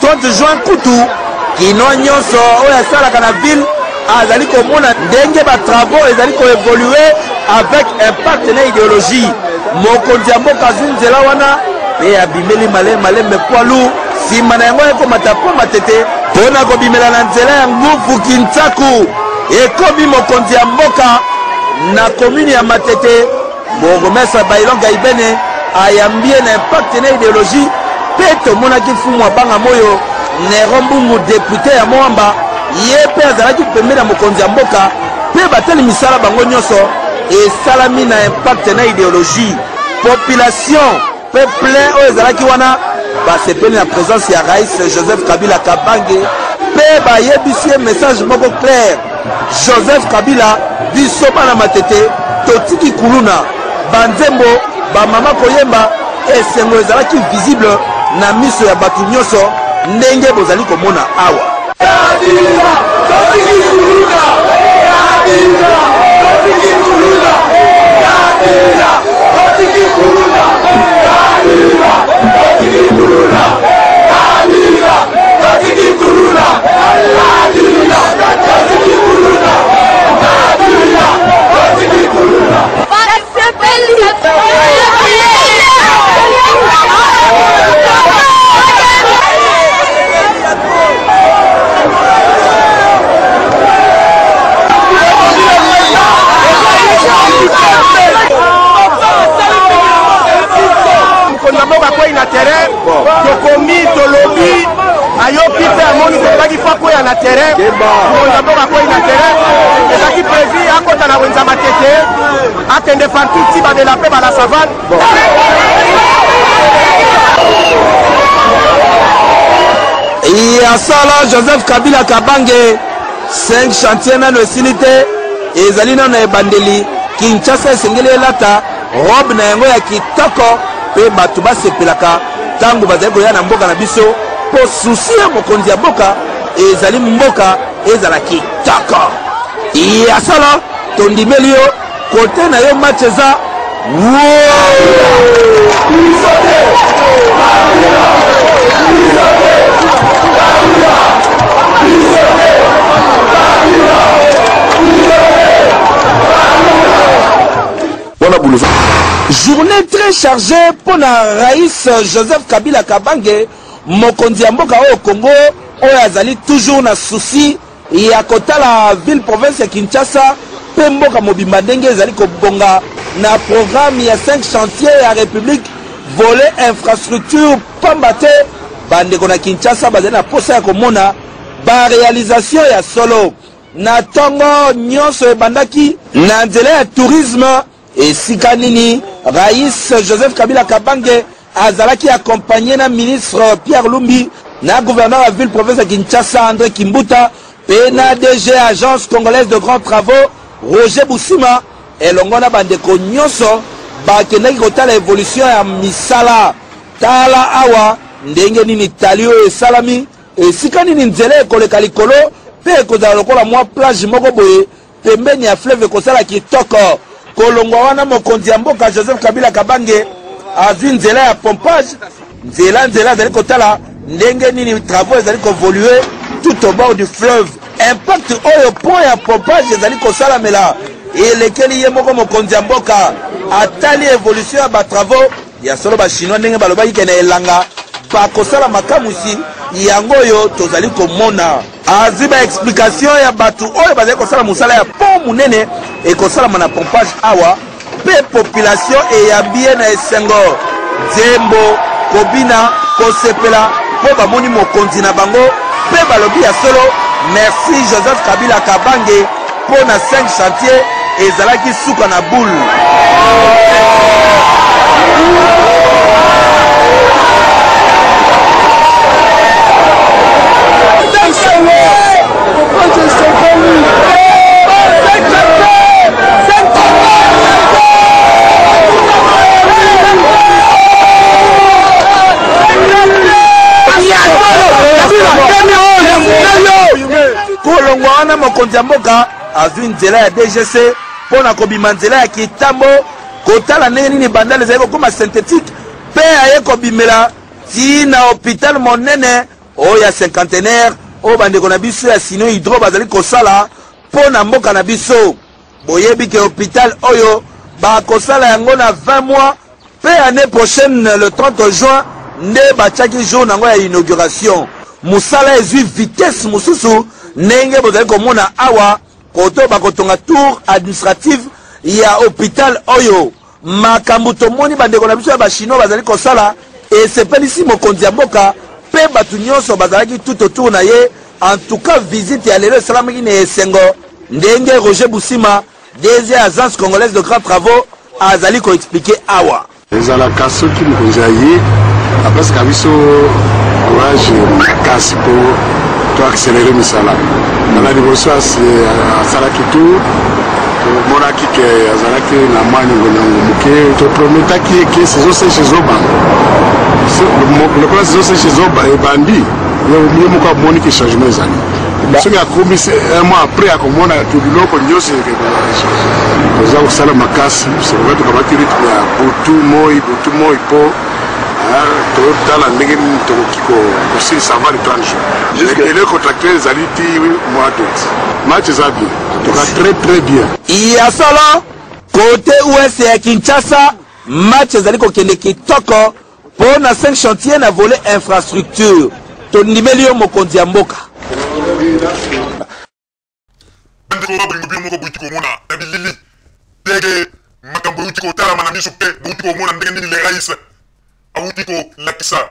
30 juin kutu kino nyonso oyo asalaka na ville azali komona ndenge travaux ezali koévoluer avec impact na idéologie. Mokonzi ya mboka azwi nzela wana pe abimeli malembe poilu nsima na yango ekomata po matete mpona kobimela na nzela ya nguvu Kintsaku ekomi mokonzi ya mboka na commune ya Matete. Bourgmestre Bailonga Ibene ayambie na impact na idéologie pe tomonaki fumu abanga moyo Nero Mbungu député ya Moamba ye pe azalaki pembe na mokonzi ya mboka pe bateli misala bango nyonso esalami na impact na idéologie. Population pe plein oyo ezalaki wana basepeli na présence ya Rais Joseph Kabila Kabange pe bayebisi ye message moko clair: Joseph Kabila biso bana Matete totiki kuluna banzembo bamama koyemba esengo ezalaki visible na miso ya bato nyonso ndenge bozali komona awa. Kabila totiki kuluna, Kabila totiki kuluna, Kabila totiki kuluna, Kabila totiki kuluna, Kabila totiki kuluna, Kabila totiki kuluna, Kabila totiki kuluna. Kondamoka kwa ina terrain, tokomi tolobi ayoki pe amoni tolaki fa kwa na terrain. Kondamoka kwa ina terrain, ezaki prévu akota na wenza Matete, akende fantuti ba de la paix ba la savane. Yasala Joseph Kabila Kabange 5 chantiers na nosilite ezali na ebandeli Kinshasa esengeli elata robe na yango ya kitoko pe batu basepelaka tangu bazali koya na mboka na biso po susi ya mokonzi ya mboka ezali mboka ezala kitoko. Yasala tondimeli yo kote na yo match eza journée très chargée pour la Raïs Joseph Kabila Kabange, mokonzi ya mboka au Congo, oyo azali toujours na souci ya kota la ville province ya Kinshasa, pe mboka mobimba ndenge ezali kobonga na programme ya 5 chantiers ya République volet infrastructure pambate bandeko na Kinshasa bazali na posa ya komona ba réalisation ya solo na tongo nyonso ebandaki na nzela ya tourisme. Esika nini Rais Joseph Kabila Kabange azalaki accompagné na ministre Pierre Lumbi na gouverneur la ville province de Kinshasa André Kimbuta pe na DG agence congolaise de grands travaux Roger Boussima elongo na bandeko nyonso bakendaki kotala évolution ya misala tala awa ndenge nini talio esalami esika nini nzela ekoleka likolo pe ekozala lokola mwa plage moko boye pembeni ya fleuve ekosala kitoko. Kolongwa wana mokonzi ya mboka Joseph Kabila Kabange azwi nzela ya pompage nzela azali kotala ndenge nini travaux ezali kovoluer tout au bord du fleuve. Impact oyo point ya pompage ezali kosalamela elekeli ye moko mokonzi ya mboka atali évolution ya batravaux ya solo bachinois ndenge balobaki kena elanga bakosala makamusi yango oyo tozali komona. Azwi ba explication ya batu oyo bazali kosala musala ya pont munene ekosalama na pompage awa pe population eyambie na esengo nzembo kobina kosepela po bamoni mokonzi na bango pe balobi ya solo merci Joseph Kabila Kabange po na 5 chantiers ezalaki suka na boule. Kolongwa wana mokonzi ya mboka azwi nzela ya DGC pona kobima nzela ya kitambo kotala ndenge nini bandale ezali kokoma synthétique pe aye kobimela ti na hôpital monene oyo ya cinquantenaire oyo bandeko na biso ya sino hydro bazali kosala mpo na mboka na biso. Boyebi ke hôpital oyo bakosala yango na 20 mois pe année prochaine le 30 juin nde batiaki jour nango ya inauguration. Musala ezwi vitesse mosusu ndenge bozali komona awa koto bakotonga tour administrative ya hôpital oyo. Makambo tomoni bandeko na biso ya bachinois bazali kosala esepelisi mokonzi ya mboka pe batu nyonso bazalaki tout autour na ye. En tout cas visite ya lelo esalamaki na esengo ndenge Roger Boussima DG agence congolaise de grands travaux azali koexplike awa. ezalaka soki mokonzi aye apesaka biso courage makasi mpo toaccélere misala na liboso asalaki tu tomonaki ke azalaki na mwa niongoniongo moke toprometaki eke saison sèche ezobanda lokola saison sèche ebandi ye moko amoni ke changement ezali soki akomi un mois après akomona biloko nyonso toza kosala makasi sekoka tokamati rythme ya butu moi mpo totala ndenge nini tokoki kosilisa avant le 30 jours ele contractuel ezali ti mois d'août match eza bien toka très bien ya solo côté ouest ya Kinshasa match ezali kokende kitoko mpo na 5 chantier na volet infrastructure tondimeli yo mokonzi ya mboka. Ndeko babulingo bino moko buti komona na bilili ndenge makambo yuti kotalama na biso mpe buti komona ndenge nini le rais awuti kolakisa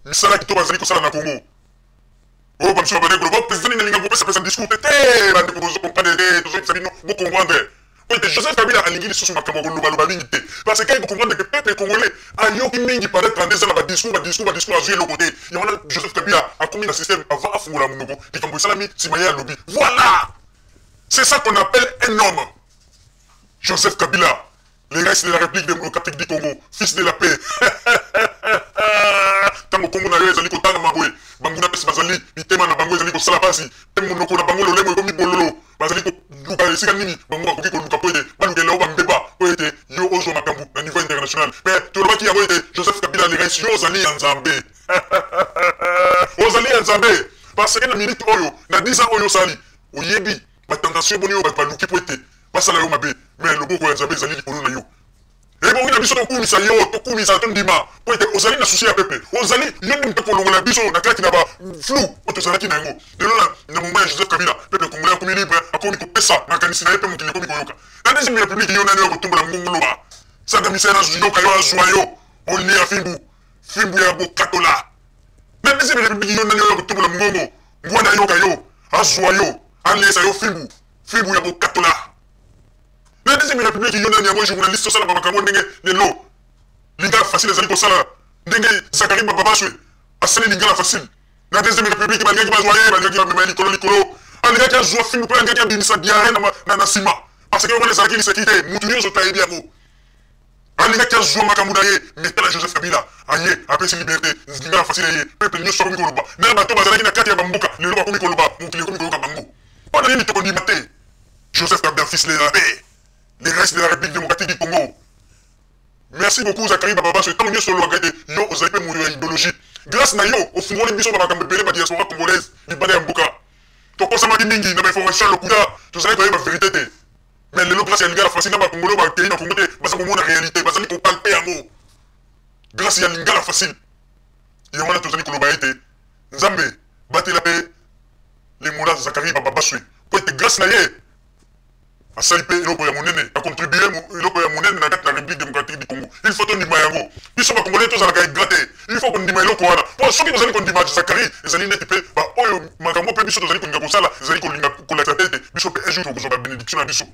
misala kitoko bazali kosala na Congo. Oyo bamiso babandeko loba président nalinga kopesa discours te bandeko bozokomprendre te tozokisa bino bocomprendre po ete Joseph Kabila alingi lisusu makambo kolobaloba mingi te parce que bocomprendre que peuple congolais ayoki mingi paraître en des ans na badiscours azwi eloko te yango wana Joseph Kabila akomi na système avant afungola monoko likambo esalami nsima ye alobi voilà. C'est ça qu'on appelle un homme. Joseph Kabila, le reste de la République démocratique du Congo, fils de la paix. Tango Congo na yo ezali kotanga mabwe, banguna pesi bazali bitema na bango ezali kosala pasi, temo noko na bango lolemo ekomi bololo, bazali koluka esika nini, bango bakoki koluka po ete balukela oyo bambeba po ete yo ozwa makambo na niveau international. Mais tolobaki yango ete Joseph Kabila le reste yo ozali ya Nzambe. Ozali ya Nzambe, parce que na minute oyo, na 10 ans oyo osali, oyebi tentation boni yo baluki po ete basala yo mabe mais loboko ya Nzambe ezali likolo na yo ebongi na biso tokumisa yo tokumisa tondima po ete ozali na susi ya pepe ozali yo nde mpe kolongola biso na kati na baflou oyo tozalaki na yango lelo na moment ya Joseph Kabila pepe congolais akomi libre akomi kopesa makanisi na ye mpe mokili ekomi koyoka na deuxième république yo nani yo kotombola ngongoloba sangamisa na yoka yo azwa yo olia fimbu ya bokatola na deuxième république yo nani yo kotombola ngongo ngwana yoka yo azwa yo alesa yo fimbu ya bokatola na deuxième république yo nani yango journaliste osala makambo ndenge lelo lingala facile ezali kosala ndenge Zakari Bababaswe asali lingala facile na deuxième république balingaki bazwa ye balingaki bamema likolo alingaki azwa fimbu mpe alingaki abimisa diare na nsima parce que wana ezalaki lisekite mutu nyonso tayebi yango alingaki azwa makambo na ye metala Joseph Kabila aye apesi liberté lingala facile ye peuple nyonso akomi koloba na bato bazalaki na kati ya bamboka lelo bakomi koloba mokili ekomi koyoka bango wana nini tokondima te Joseph Kabila fils de la paix le reste de la République démocratique du Congo. Merci beaucoup Zakari Bababaswe tant mieux solo agate yo ozali pe mourir idéologie grâce na yo ofungoli biso makambo belé ba diaspora congolaise libane ya mboka tokosama mingi na information lokuta tozali koyeba vérité te mais lelo grâce ya lingala facile na ba congolais ba pays na Congo te basa komona réalité basali ko palper yango grâce ya lingala facile yo wana tozali koloba ete Nzambe batela pe les moulins Zakari Bababaswe po ete grâce na ye asali pe eloko ya monene akontribue eloko ya monene na kati na République démocratique du Congo il faut tondima yango biso bakongolais tozalaka egrate il faut kondima eloko wana po soki tozali kondima Zakari ezali neti mpe baoyo makambo mpe biso tozali kolinga kosala ezali kolinga kolakisa te ete biso mpe un jour tokozwa babénédiction na biso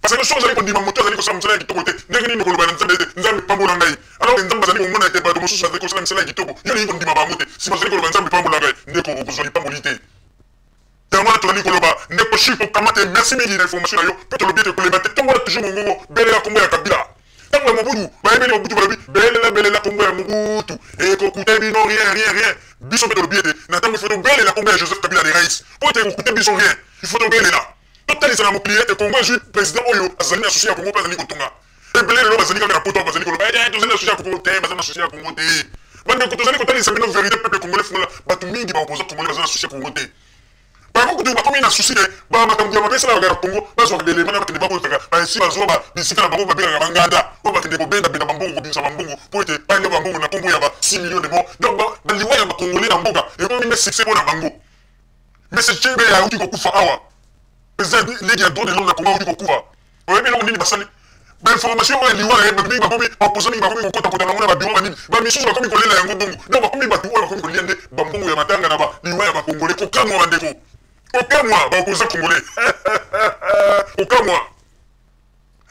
parce que soki ozali kondima moto azali kosala mosala ya kitoko te ndenge nini koloba na Nzambe ete Nzambe pambola ngai alors Nzambe azali komona ete bato mosusu azali kosala misala ya kitoko yo nayi kondima bango te si bazali koloba Nzambe pambola ngai ndeko okozwa lipamboli te yango wana tozali koloba ndeko shiko kamate merci mingi na information na yo mpe tolobi ete koleba te ntongo wana toujours mongongo belela kombo ya Kabila ntango ya mobutu bayebeli mobutu balobi belela kombo ya mobutu ekokute bino rien biso mpe tolobi ete na ntango ifo tobelela kombo ya Joseph Kabila de rais po ete ekokute biso rien ifo tobelela totalisa na mokili ete Congo ezwi président oyo azali na susi ya Congo mpe azali kotonga ebele lelo bazali kaka na poto bazali koloba tozali na susi ya Congo te bazali na susi ya Congo te bande kotozali kotalisa bino vérité peuple congolais fungola bato mingi baopposant congolais baza na souci ya Congo te bango kutu bakomi na souci de bamakambo ya mabe esalaka ya Congo bazwaka belema na bakende bakotaka baesi bazwa bisika na bango babengaka banganda oyo bakende kobenda bambongo kobimisa bambongo mpo ete baende bambongo na nkombo ya ba 6 millions de morts donc baliwa ya bakongolais na mboka ekomi mpe succès mpo na bango mais ce chebe auti kokufa awa président ligi ya droit de l'homme na Congo auti kokufa oyebi eloko nini basali bainformation oyo eliwa na bakomi bakomi baopposant mingi bakomi kokotakota nango na babiro banini bamisusu bakomi kolela yango bongo donc bakomi bato oyo bakomi kolia nde bambongo ya matanga na baliwa ya bakongolais kokamwa bandeko kokamwa baopposant congolais kokamwa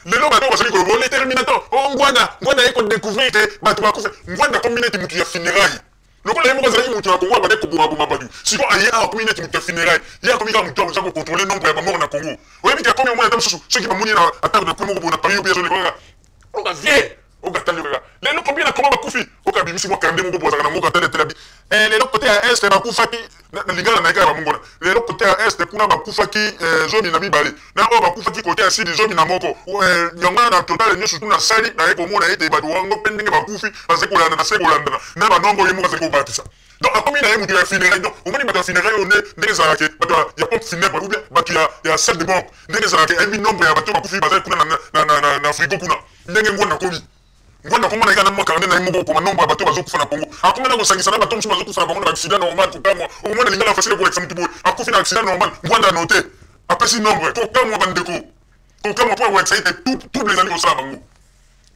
lelo bato bazali koloba ole terminator o ngwanda ye kodécouvrir te bato bakufa ngwanda komi neti mutu ya funéraille lokola ye moko azalaki mutu ya Congo abake kobomaboma bato siko aye awa komi neti mutu ya funéraille ye akomi kaka mutu akoza kocontrôle nombre ya bamort na Congo oyebi te akomi omona ata mosusu soki bamoni na atare de point moko boye na paris obi azolekaka oka vie okatali kaka lelo kombie na Congo bakufi okabimisi mwa kande moko bozaka na moko atale telabi lelo côté ya est bakufaki na lingala na ekala bamongona lelo côté ya est kuna bakufaki zomi na mibale na oyo bakufaki côté ya sidi zomi na moko yango na total nyonso tuna sali na ye komona ete bato wango mpe ndenge bakufi bazali kolanda na se kolandana na banombo ye moko azali kobatisa donc akomi na ye moto ya funéraille donc omoni bato ya funéraille oyo ndenge ezalaka bato ya pompe funèbre ou bien bato ya salle de mort ndenge ezalaka eyebi nombre ya bato bakufi bazali kuna na frigo kuna ndenge ngwanda komi ngwanda komona eka na mwa karne na ye moko okoma nombre ya bato bazokufa na Congo akomi na kosangisa na bato mosusu bazokufa na bango na baaccident normal kokamwa okomona lingala facile kolekisa motu boye akufi na accident normal ngwanda note apesi nombre kokamwa bandeko kokamwa mpo akolekisa ete tout les années kosala bango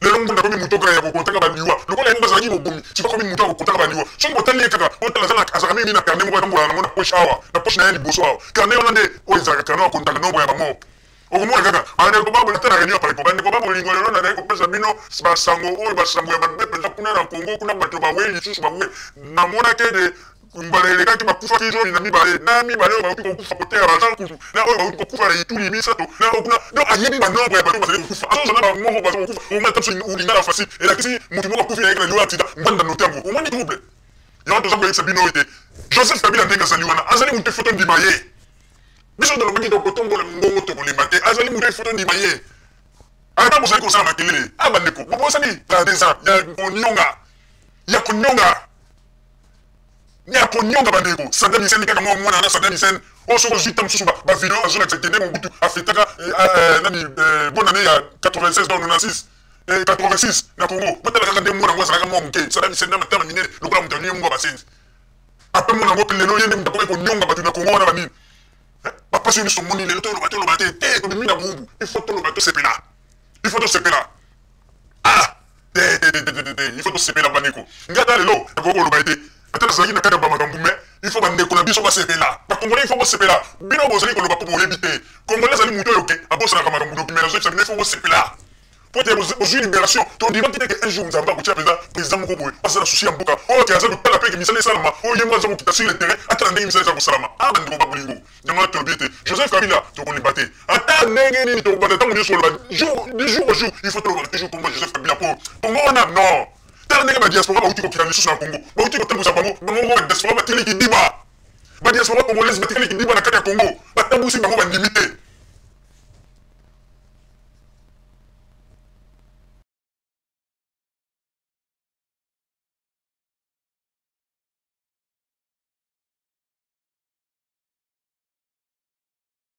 lelo ngunda komi mutu okaka ya kokontaka baliwa lokola ye moko azalaki bobomi siko komi mutu akokontaka baliwa soki botali ye kaka otala azalaka mingi na karne moko atambola nango na poche awa na poche na ye liboso awa karne wana nde oyo ezalaka karne akontaka nombre ya bamort okomona kaka bandeko babolingo te na réunion parepo bandeko babolingo lelo nazali kopesa bino basango oyo basango ya babe mpenza kuna na Congo kuna bato bawe lisusu bawe namonaki ete mbala elekaki bakufaki zomi na mibale na mibale oyo bauti kokufa kote ya bajean kutu na oyo bauti kokufa na ituli misato na okuna donc ayebi banombre ya bato bazali kokufa azozana bamoko baza kokufa omona tabiso ulinga na facile elakisi motu moko akufi na yeke na liwa accident ngwanda note yango omoni trouble yango toza koyebisa bino ete Joseph Kabila ndenge azali wana azali motu efoto ndima ye biso tolobaki tokotombola mbongo tokolemba te azali motu efoto ndima ye ata bozali kosala makelele bandeko bobosani tradisa ya konyonga bandeko Saddam Hussein kaka mwana na Saddam Hussein osoko zita mosusu bavideo azolakisa kende Mobutu afetaka nani bonne année ya 96 donc 96 86 na Congo batala kaka nde mwana ngo azalaka mwa moke Saddam Hussein na matama minene lokola moto aliye mungu abasenzi ape mwana ngo lelo yende moto akoki konyonga bato na Congo wana banini bapasi yo miso moni lelo toloba te tobimi na bubu il faut toloba tosepela il faut tosepela il faut tosepela bandeko ngata lelo ekokoloba ete ata nazalaki na kati ya bamakambo me il faut bandeko na biso basepela bakongolais il faut bosepela bino bozali koloba mpo boyebi te kongolais azali moto oyo ke abosalaka makambo document azokisa bino il faut bosepela po ete bozwi libération tondimaki te ke un jour nzambe akotia président moko boye aza na susi ya mboka oyo ke aza kotala mpe ke misala esalama oyo ye moko aza kokita sur le terrain atala ndenge misala eza kosalama bandeko babolingo yango tolobi ete Joseph Kabila tokolemba te ata ndenge nini tokobanda ntango nyonso oloba du jour au jour il faut toloba toujours kombo Joseph Kabila po kongo wana non tala ndenge badiaspora bauti kokita lisusu na Congo bauti kotambusa bango badiaspora batikali kidiba badiaspora congolaise batikali kidiba na kati ya Congo batambusi bango bandimi te